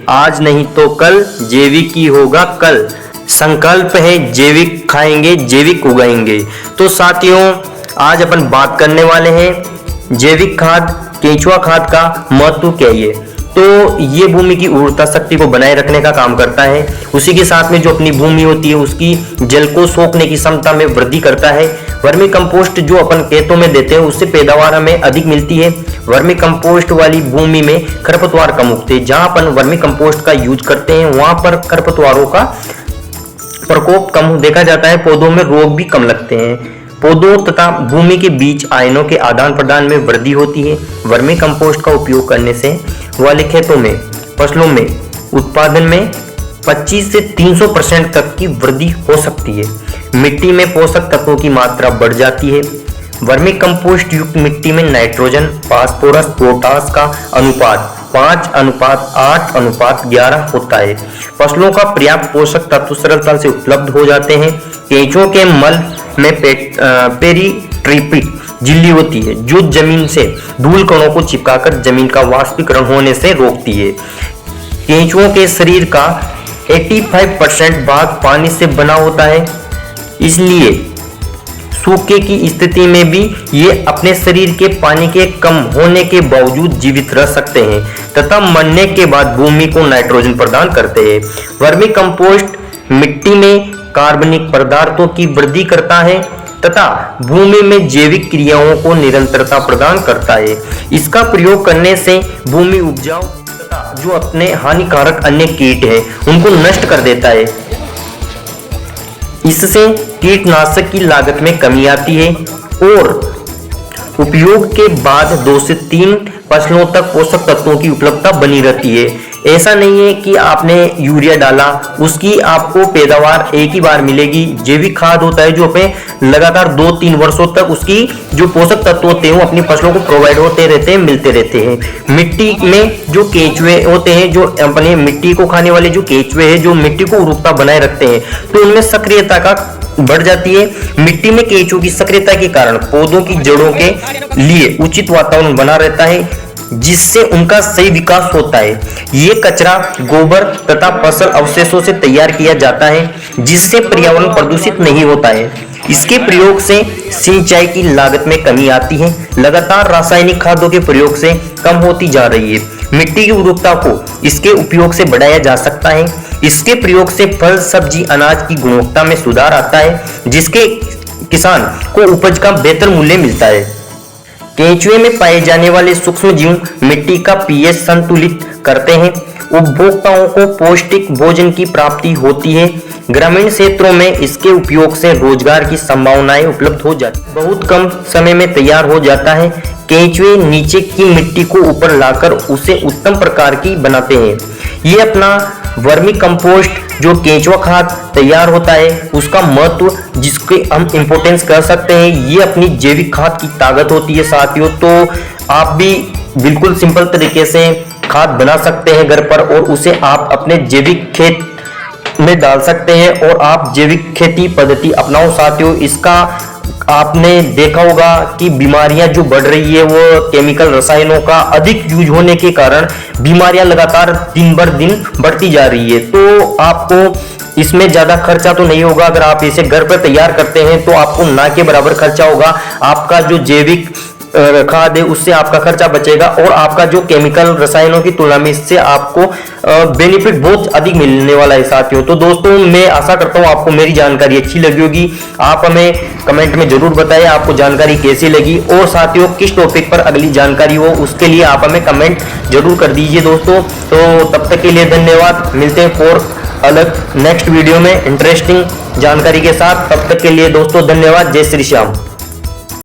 आज नहीं तो कल, जैविक ही होगा कल। संकल्प है जैविक खाएंगे जैविक उगाएंगे। तो साथियों, आज अपन बात करने वाले हैं जैविक खाद, केंचुआ खाद का महत्व क्या है। तो ये भूमि की उर्वरता शक्ति को बनाए रखने का काम करता है। उसी के साथ में जो अपनी भूमि होती है उसकी जल को सोखने की क्षमता में वृद्धि करता है। वर्मी कंपोस्ट जो अपन खेतों में देते हैं उससे पैदावार हमें अधिक मिलती है। वर्मी कंपोस्ट वाली भूमि में खरपतवार कम उगते हैं। जहां अपन वर्मी कंपोस्ट का यूज करते हैं वहां पर खरपतवारों का प्रकोप कम देखा जाता है, पौधों में रोग भी कम लगते हैं। पौधों तथा भूमि के बीच आयनों के आदान प्रदान में वृद्धि होती है। वर्मी कंपोस्ट का उपयोग करने से वाले खेतों में फसलों में उत्पादन में 25 से 300% तक की वृद्धि हो सकती है। मिट्टी में पोषक तत्वों की मात्रा बढ़ जाती है। वर्मी कंपोस्ट युक्त मिट्टी में नाइट्रोजन, फास्फोरस, पोटास का अनुपात 5:8:11 होता है। फसलों का पर्याप्त पोषक तत्व सरलता से उपलब्ध हो जाते हैं। केंचुओं के मल में पेरीट्रिपिड झिल्ली होती है जो जमीन से धूल कणों को चिपकाकर जमीन का वाष्पीकरण होने से रोकती है। केंचुओं के शरीर का 85% भाग पानी से बना होता है, इसलिए सूखे की स्थिति में भी ये अपने शरीर के पानी के कम होने के बावजूद जीवित रह सकते हैं तथा मरने के बाद भूमि को नाइट्रोजन प्रदान करते हैं। वर्मी कंपोस्ट मिट्टी में कार्बनिक पदार्थों की वृद्धि करता है तथा भूमि में जैविक क्रियाओं को निरंतरता प्रदान करता है। इसका प्रयोग करने से भूमि उपजाऊ तथा जो अपने हानिकारक अन्य कीट हैं उनको नष्ट कर देता है। इससे कीटनाशक की लागत में कमी आती है और उपयोग के बाद 2 से 3 फसलों तक पोषक तत्वों की उपलब्धता बनी रहती है। ऐसा नहीं है कि आपने यूरिया डाला उसकी आपको पैदावार एक ही बार मिलेगी। जैविक खाद होता है जो अपने लगातार 2-3 वर्षों तक उसकी जो पोषक तत्व होते हैं वो अपनी फसलों को प्रोवाइड होते रहते हैं, मिलते रहते हैं। मिट्टी में जो केंचुए होते हैं, जो अपने मिट्टी को खाने वाले जो केंचुए हैं, जो मिट्टी को उर्वरता बनाए रखते हैं, तो उनमें सक्रियता का बढ़ जाती है। मिट्टी में केंचुओं की सक्रियता के कारण पौधों की जड़ों के लिए उचित वातावरण बना रहता है जिससे उनका सही विकास होता है। ये कचरा गोबर तथा फसल अवशेषों से तैयार किया जाता है जिससे पर्यावरण प्रदूषित नहीं होता है। इसके प्रयोग से सिंचाई की लागत में कमी आती है। लगातार रासायनिक खादों के प्रयोग से कम होती जा रही है। मिट्टी की उर्वरता को इसके उपयोग से बढ़ाया जा सकता है। इसके प्रयोग से फल, सब्जी, अनाज की गुणवत्ता में सुधार आता है जिसके किसान को उपज का बेहतर मूल्य मिलता है। केंचुए में पाए जाने वाले सूक्ष्म जीव मिट्टी का पीएच संतुलित करते हैं। उपभोक्ताओं को पौष्टिक भोजन की प्राप्ति होती है। ग्रामीण क्षेत्रों में इसके उपयोग से रोजगार की संभावनाएं उपलब्ध हो जाती हैं। बहुत कम समय में तैयार हो जाता है। केंचुए नीचे की मिट्टी को ऊपर लाकर उसे उत्तम प्रकार की बनाते हैं। ये अपना वर्मी कंपोस्ट जो केंचुआ खाद तैयार होता है उसका महत्व जिसके हम इंपोर्टेंस कर सकते हैं, ये अपनी जैविक खाद की ताकत होती है साथियों। तो आप भी बिल्कुल सिंपल तरीके से खाद बना सकते हैं घर पर और उसे आप अपने जैविक खेत में डाल सकते हैं और आप जैविक खेती पद्धति अपनाओ साथियों। इसका आपने देखा होगा कि बीमारियां जो बढ़ रही है वो केमिकल रसायनों का अधिक यूज होने के कारण बीमारियां लगातार दिन बर दिन बढ़ती जा रही है। तो आपको इसमें ज्यादा खर्चा तो नहीं होगा। अगर आप इसे घर पर तैयार करते हैं तो आपको ना के बराबर खर्चा होगा। आपका जो जैविक खाद है उससे आपका खर्चा बचेगा और आपका जो केमिकल रसायनों की तुलना में इससे आपको बेनिफिट बहुत अधिक मिलने वाला है साथियों। तो दोस्तों, मैं आशा करता हूँ आपको मेरी जानकारी अच्छी लगी होगी। आप हमें कमेंट में जरूर बताएं आपको जानकारी कैसी लगी और साथियों किस टॉपिक पर अगली जानकारी हो उसके लिए आप हमें कमेंट जरूर कर दीजिए दोस्तों। तो तब तक के लिए धन्यवाद। मिलते हैं और अलग नेक्स्ट वीडियो में इंटरेस्टिंग जानकारी के साथ। तब तक के लिए दोस्तों धन्यवाद। जय श्री श्याम।